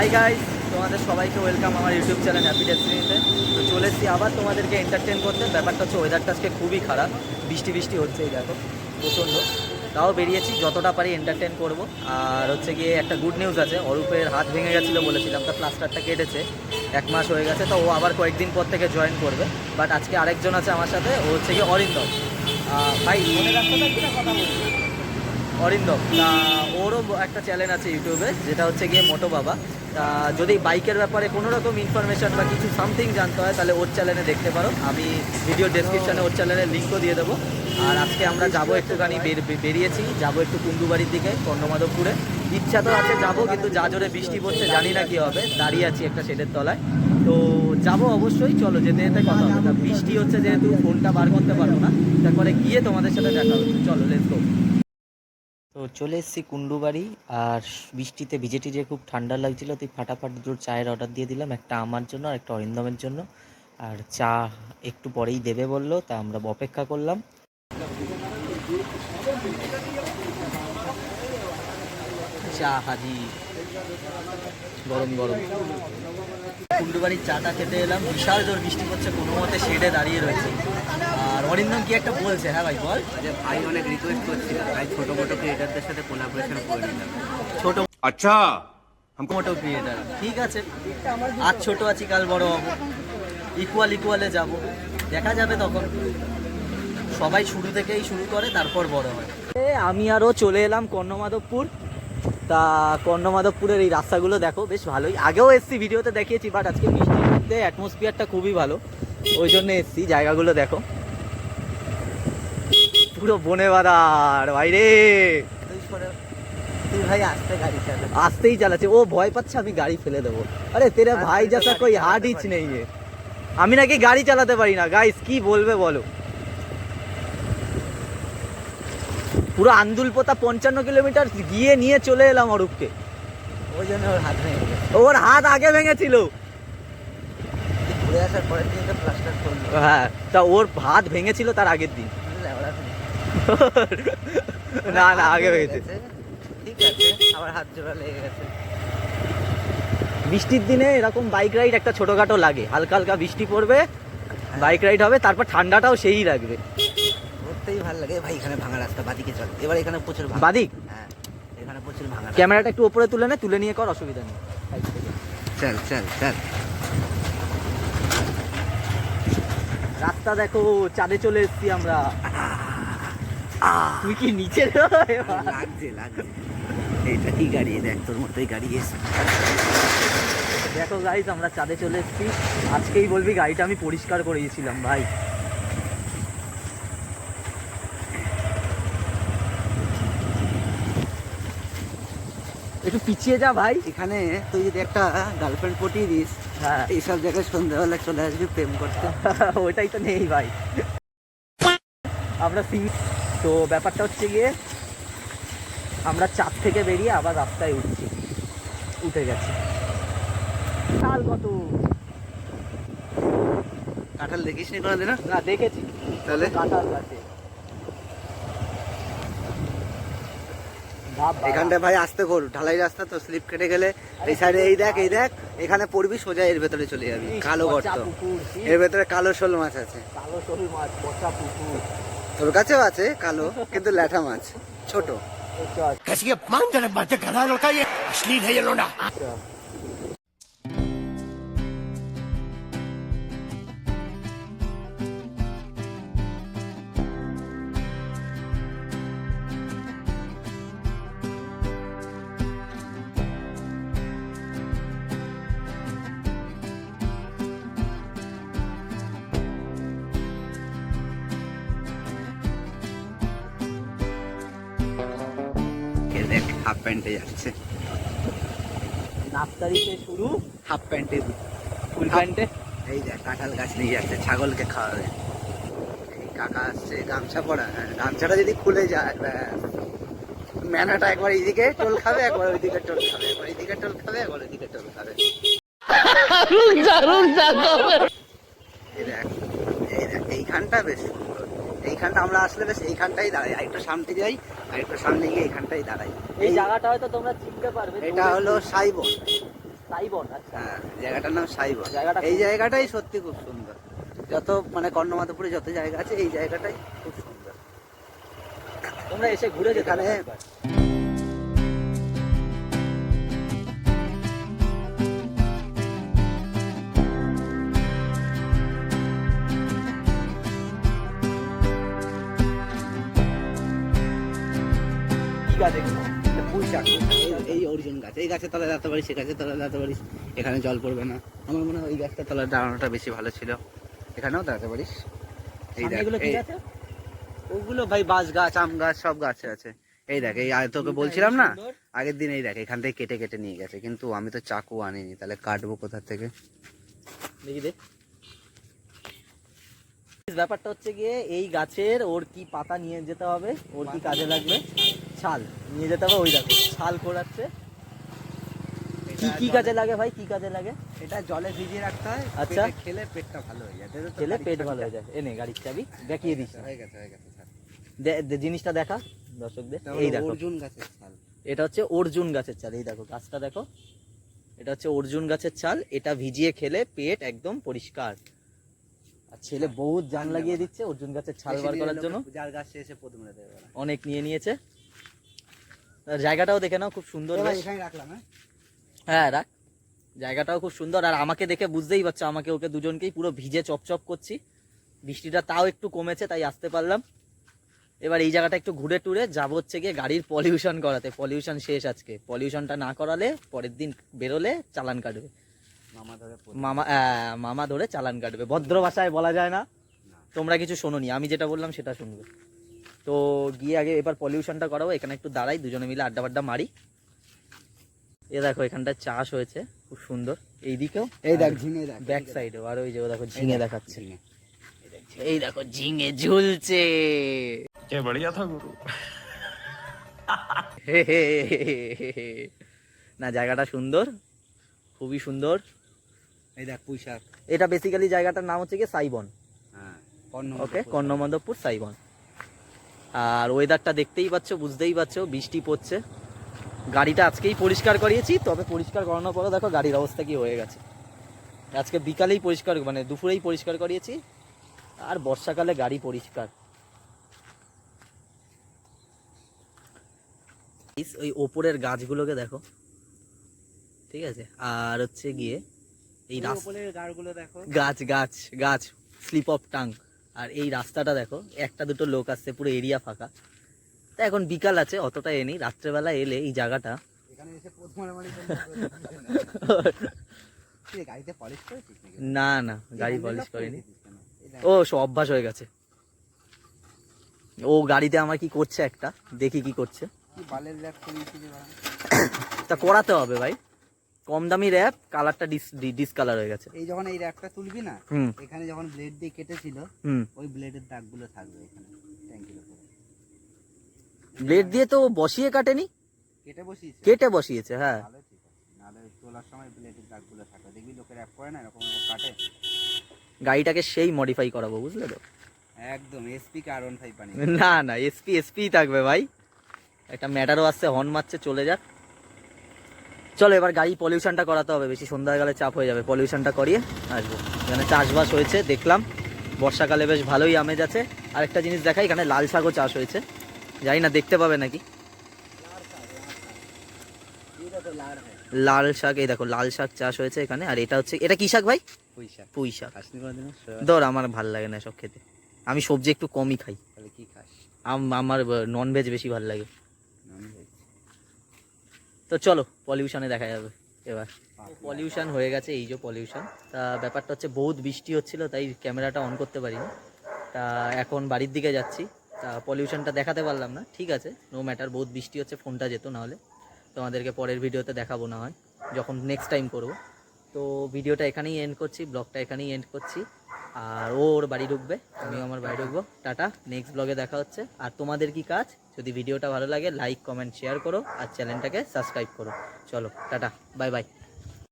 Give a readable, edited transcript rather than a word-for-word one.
Hi guys, তোমাদের সবাইকে welcome আমার ইউটিউব চ্যানেল হ্যাপি ডেস্টিনিতে। তো চলে এসেছি আবার তোমাদেরকে এন্টারটেন করতে। ব্যাপারটা হচ্ছে ওয়েদারটা আজকে খুবই খারাপ, বৃষ্টি বৃষ্টি হচ্ছে, এই দেখো প্রচণ্ড। তাও বেরিয়েছি, যতটা পারি এন্টারটেন করব। আর হচ্ছে গিয়ে একটা গুড নিউজ আছে, অরূপের হাত ভেঙে গেছিলো বলেছিলাম, তার প্লাস্টারটা কেটেছে, 1 মাস হয়ে গেছে। তো ও আবার কয়েকদিন পর থেকে জয়েন করবে। বাট আজকে আরেকজন আছে আমার সাথে, ও হচ্ছে গিয়ে অরিন্দম। ভাই মনে রাখতে থাকবে না কথা বলছি, অরিন্দম। তা ওরও একটা চ্যানেল আছে ইউটিউবে, যেটা হচ্ছে গিয়ে মোটো বাবা। তা যদি বাইকের ব্যাপারে কোনো রকম ইনফরমেশান বা কিছু সামথিং জানতে হয় তাহলে ওর চ্যানেলে দেখতে পারো। আমি ভিডিও ডেসক্রিপশানে ওর চ্যানেলের লিঙ্কও দিয়ে দেবো। আর আজকে আমরা যাবো একটুখানি, বেরিয়েছি, যাবো একটু কুন্ডুবাড়ির দিকে, কর্ণমাধবপুরে। ইচ্ছা তো আছে যাবো, কিন্তু যা জোরে বৃষ্টি পড়ছে জানি না কী হবে। দাঁড়িয়ে আছি একটা শেডের তলায়, তো যাবো অবশ্যই। চলো যেতে যেতে কথা হবে। তা বৃষ্টি হচ্ছে যেহেতু ফোনটা বার করতে পারবো না, তারপরে গিয়ে তোমাদের সাথে দেখা হচ্ছে। চলো লেটস গো। তো চলে এসেছি কুন্ডুবাড়ি, আর বৃষ্টিতে ভিজে টিজে খুব ঠান্ডা লাগছিল। তুই ফাটাফাট দুটো চায়ের অর্ডার দিয়ে দিলাম, একটা আমার জন্য আর একটা অরিন্দমের জন্য। আর চা একটু পরেই দেবে বললো, তা আমরা অপেক্ষা করলাম। চা হাজি, গরম গরম। কুন্ডুবাড়ির চাটা খেতে এলাম, বিশাল জোর বৃষ্টি পড়ছে, কোনো মতে শেডে দাঁড়িয়ে রয়েছে। আর অরিন্দম কি একটা বলছে, হ্যাঁ ভাই বল। যে ভাই অনেক রিকোয়েস্ট করছিল, ভাই ছোট মোটো ক্রিয়েটারদের সাথে কোলাবোরেশন করে নিলাম। ছোট আচ্ছা মোটো ক্রিয়েটার, ঠিক আছে। আজ ছোট আছি, কাল বড় হবো, ইকুয়ালে যাব, দেখা যাবে তখন। সবাই শুরু থেকেই শুরু করে, তারপর বড় হয়। আমি আরও চলে এলাম কর্ণমাধবপুর। তা কর্ণমাধবপুরের এই রাস্তাগুলো দেখো, বেশ ভালোই। আগেও এসছি, ভিডিওতে দেখিয়েছি, বাট আজকে বৃষ্টির মধ্যে অ্যাটমসফিয়ারটা খুবই ভালো, ওই জন্য এসছি। জায়গাগুলো দেখো, পুরো বনে বাদার বাইরে। তুই ভাই আসতে গাড়ি চালা, আসতেই চালাচ্ছে ও, ভয় পাচ্ছে আমি গাড়ি ফেলে দেবো। আরে তেরা ভাই জাসা কই হার্ড ইচ নেই। আমি নাকি গাড়ি চালাতে পারি না। গাইস কি বলবে বলো, পুরো আন্দুলপোতা 55 কিলোমিটার গিয়ে নিয়ে চলে এলাম অরূপকে। ওই জন্য ওর হাত ভেঙে গেছে। ওর হাত আগে ভেঙেছিল, ঘুরে আসার পরের দিন তো প্লাস্টার করলো। হ্যাঁ, তা ওর হাত ভেঙেছিল তার আগের দিন। না না, আগে ভেঙেছে। ঠিক আছে, আবার হাত জোড়া লেগে গেছে। বৃষ্টির দিনে এরকম বাইক রাইড একটা ছোটখাটো লাগে, হালকা হালকা বৃষ্টি পড়বে, বাইক রাইড হবে, তারপর ঠান্ডাটাও সেই লাগবে। করতেই ভালো লাগে ভাই। এখানে ভাঙা রাস্তা, বাদিকে চল। এবার এখানে প্রচুর ভাঙা। বাদিক, হ্যাঁ এখানে প্রচুর ভাঙা। ক্যামেরাটা একটু উপরে তুলে নে, তুলে নিয়ে কর, অসুবিধা নেই। চল চল চল। রাস্তা দেখো, চাঁদে চলে এসেছি আমরা। তুই কি নিচে? লাগছে লাগছে। এইটা কি গাড়ি? দেখ তোর মতোই গাড়ি এসে। দেখো গাইস, আমরা চাঁদে চলে এসেছি। আজকেই বলবি গাড়িটা আমি পরিষ্কার করে দিয়েছিলাম ভাই। একটু পিছিয়ে যা ভাই। এখানে তুই যদি একটা গার্লফ্রেন্ড পটিয়ে দিস, হ্যাঁ, এইসব জায়গায় সন্ধ্যাবেলা চলে আসবি প্রেম করতে। ওইটাই তো নেই ভাই। আমরা তো ব্যাপারটা হচ্ছে গিয়ে, আমরা চাঁদ থেকে বেরিয়ে আবার রাস্তায় উঠে গেছি। কাল কত কাঁঠাল দেখিস নি কোনোদিন? না, দেখেছি তাহলে কাঁঠাল গাছে। এখানটা ভাই আসতে কর, ঢালাই রাস্তা তো, স্লিপ কেটে গেলে এই সাইডে এই দেখ এখানে পড়বি, সোজা এর ভেতরে চলে যাবি। কালো গর্ত, এর ভেতরে কালো শোল মাছ আছে। কালো শোল মাছ, পচা পুকুর। তোর কাছেও আছে কালো, কিন্তু ল্যাঠা মাছ ছোট। দেখ হাফ প্যান্টে যাচ্ছে, নার্সারিতে শুরু, হাফ প্যান্টে ফুল প্যান্টে। এই দেখ কাঁঠাল গাছ নিয়ে যাচ্ছে, ছাগলকে খাওয়াবে। এই কাকা আসছে গামছা পরা, গামছাটা যদি খুলে যায় ব্যাস, ম্যানাটা একবার এইদিকে টোল খাবে, একবার ওইদিকে টোল খাবে, একবার এইদিকে টোল খাবে, একবার ওইদিকে টোল খাবে। এই দেখ এইখানটা বেশ সুন্দর। এইখানটা আমরা আসলে বেশ এইখানটাই দাঁড়াই, আরেকটু সামনে যাই, আরেকটু সামনে গিয়ে এইখানটাই দাঁড়াই। এই জায়গাটা হয়তো তোমরা চিনতে পারবে। এটা হলো সাইবন। সাইবন, আচ্ছা। হ্যাঁ, জায়গাটার নাম সাইবন। জায়গাটা এই জায়গাটাই সত্যি খুব সুন্দর। যত মানে কর্ণমাধবপুরে যত জায়গা আছে এই জায়গাটাই খুব সুন্দর। তোমরা এসে ঘুরে যেতে এখানে পারো একবার। কি গাছ এগুলো? পুঁইশাক, এই অর্জুন গাছ, এই গাছের তলায় দাঁড়াতে পারিস, সে গাছের তলায় দাঁড়াতে পারিস, এখানে জল পড়বে না। আমার মনে হয় ওই গাছটার তলায় দাঁড়ানোটা বেশি ভালো ছিল, এখানেও দাঁড়াতে পারিস। এই দেখ, এগুলো কি এই- গাছ? ওগুলো ভাই বাঁশ গাছ, আম গাছ, সব গাছ আছে। এই দেখ, এই আগে তোকে বলছিলাম না সুন্দর। আগের দিন, এই দেখ এখান থেকে কেটে কেটে নিয়ে গেছে, কিন্তু আমি তো চাকু আনিনি, তাহলে কাটবো কোথা থেকে? দেখি দে। ব্যাপারটা হচ্ছে গিয়ে এই গাছের ওর কি পাতা নিয়ে যেতে হবে, ওর কি কাজে লাগবে, ছাল নিয়ে যেতে হবে। ওই দেখো ছাল কোড়াচ্ছে। কি কি কাজে লাগে ভাই, কি কাজে লাগে? এটা জলে ভিজিয়ে রাখতে হয়, আচ্ছা। পেটে খেলে পেটটা ভালো হয়ে যায়। খেলে পেট ভালো হয়ে যায়। এনে গাড়ির চাবি দেখিয়ে দিস। হয়ে গেছে, হয়ে গেছে স্যার। জিনিসটা দেখা দর্শকদের। এটা এই হলো দেখো, অর্জুন গাছের ছাল। এটা হচ্ছে অর্জুন গাছের চাল। এই দেখো গাছটা দেখো, এটা হচ্ছে অর্জুন গাছের ছাল। এটা ভিজিয়ে খেলে পেট একদম পরিষ্কার। আর ছেলে বহুত জান লাগিয়ে দিচ্ছে অর্জুন গাছের ছাল বার করার জন্য। যার গাছ সে এসে প্রথমে দেবে ওরা। অনেক নিয়ে নিয়েছে। আর জায়গাটাও দেখে নাও, খুব সুন্দর। এবার বেশ। এখানে রাখলাম, হ্যাঁ হ্যাঁ রাখ। জায়গাটাও খুব সুন্দর। আর আমাকে দেখে বুঝতেই পারছো, আমাকে ওকে দুজনকেই পুরো ভিজে চপচপ করছি। বৃষ্টিটা তাও একটু কমেছে, তাই আসতে পারলাম। এবার এই জায়গাটা একটু ঘুরে টুরে যাবো হচ্ছে গিয়ে গাড়ির পলিউশন করাতে। পলিউশন শেষ আজকে। পলিউশনটা না করালে পরের দিন বেরোলে চালান কাটবে। মামা ধরে মামা ধরে চালান কাটবে। ভদ্র ভাষায় বলা যায় না, তোমরা কিছু শোনোনি, আমি যেটা বললাম সেটা শুনবে। তো গিয়ে আগে এবার পলিউশনটা করাবো। এখানে একটু দাঁড়াই, দুজনে মিলে আড্ডা বাড্ডা মারি। এ দেখো এখানটা চাষ হয়েছে খুব সুন্দর। এইদিকেও, এই দেখ ঝিঙে দেখ, ব্যাক সাইডেও। আর ওই যে ও দেখো ঝিঙে দেখাচ্ছে। ঝিঙে। এই দেখো ঝিঙে ঝুলছে। क्या बढ़िया था गुरु। হে হে হে হে হে। না জায়গাটা সুন্দর, খুবই সুন্দর। এই দেখ পুঁইশাক। এটা বেসিক্যালি জায়গাটার নাম হচ্ছে কি সাইবন। হ্যাঁ, ওকে, কর্ণমাধবপুর সাইবন। আর ওয়েদারটা দেখতেই পাচ্ছ, বুঝতেই পারছো, বৃষ্টি পড়ছে। গাড়িটা আজকেই পরিষ্কার করিয়েছি, তবে পরিষ্কার করানোর পরে দেখো গাড়ির অবস্থা কি হয়ে গেছে। আজকে বিকালেই পরিষ্কার, মানে দুপুরেই পরিষ্কার করিয়েছি। আর বর্ষাকালে গাড়ি পরিষ্কার। ওই ওপরের গাছগুলোকে দেখো, ঠিক আছে। আর হচ্ছে গিয়ে এই উপরের গাছগুলো দেখো। গাছ গাছ গাছ স্লিপ অফ টাং। আর এই রাস্তাটা দেখো, একটা দুটো লোক আসছে, পুরো এরিয়া ফাঁকা। তা এখন বিকাল আছে, অতটা এ নেই। রাত্রেবেলা এলে এই জায়গাটা, এখানে এসে প্রথম মারামারি তুই গাড়িতে পলিশ করেছিস নাকি? না না গাড়ি পলিশ করিনি। এই দেখ, ও সব অভ্যাস হয়ে গেছে। ও গাড়িতে আমার কি করছে একটা, দেখি কি করছে। কি বালের র্যাপ করিয়েছিস রে বাড়া। তা করাতে হবে ভাই, কম দামি র্যাপ, কালারটা ডিসকালার হয়ে গেছে। এই যখন এই র্যাপটা তুলবি না, হুম এখানে যখন ব্লেড দিয়ে কেটেছিল, হুম। ওই ব্লেডের দাগগুলো থাকবে এখানে ট্যাঙ্কির উপরে। ব্লেড দিয়ে তো ও বসিয়ে কাটেনি, কেটে বসিয়েছে, কেটে বসিয়েছে। হ্যাঁ ভালো ঠিক আছে, নাহলে তোলার সময় ব্লেডের দাগগুলো থাকবে। দেখবি লোকে র্যাপ করে না এরকম কাটে। গাড়িটাকে সেই মডিফাই করাবো, বুঝলে তো। একদম এসপি কে আর 15 পানি। না না এসপি থাকবে ভাই। একটা ম্যাটারও আসছে, হর্ন মারছে, চলে যাক। চলো এবার গাড়ি পলিউশনটা করাতে হবে, বেশি সন্ধ্যা হয়ে গেলে চাপ হয়ে যাবে। পলিউশনটা করিয়ে আসবো। এখানে চাষবাস হয়েছে দেখলাম, বর্ষাকালে বেশ ভালোই আমেজ আছে। আরেকটা জিনিস দেখাই, এখানে লাল শাকও চাষ হয়েছে, জানি না দেখতে পাবে নাকি। লাল শাক, এই দেখো লাল শাক চাষ হয়েছে এখানে। আর এটা হচ্ছে, এটা কি শাক ভাই? পয়সা পুঁই শাক। খাসনি কোনোদিনও? ধর আমার ভাল লাগে না সব খেতে, আমি সবজি একটু কমই খাই। তাহলে কি খাস? আমার নন ভেজ বেশি ভালো লাগে। ননভেজ। তো চলো পলিউশনে দেখা যাবে এবার। পলিউশন হয়ে গেছে, এই যে পলিউশন। তা ব্যাপারটা হচ্ছে বহুত বৃষ্টি হচ্ছিল, তাই ক্যামেরাটা অন করতে পারিনি। তা এখন বাড়ির দিকে যাচ্ছি, তা পলিউশনটা দেখাতে পারলাম না। ঠিক আছে, নো ম্যাটার, বহুত বৃষ্টি হচ্ছে, ফোনটা যেত, না হলে তোমাদেরকে পরের ভিডিওতে দেখাবো না হয়, যখন নেক্সট টাইম করব। তো ভিডিওটা এখানেই এন্ড করছি, ব্লগটা এখানেই এন্ড করছি। আর ও ওর বাড়ি ঢুকবে, আমিও আমার বাড়ি ঢুকবো। টাটা, নেক্সট ব্লগে দেখা হচ্ছে। আর তোমাদের কি কাজ, যদি ভিডিওটা ভালো লাগে লাইক কমেন্ট শেয়ার করো, আর চ্যানেলটাকে সাবস্ক্রাইব করো। চলো টাটা, বাই বাই।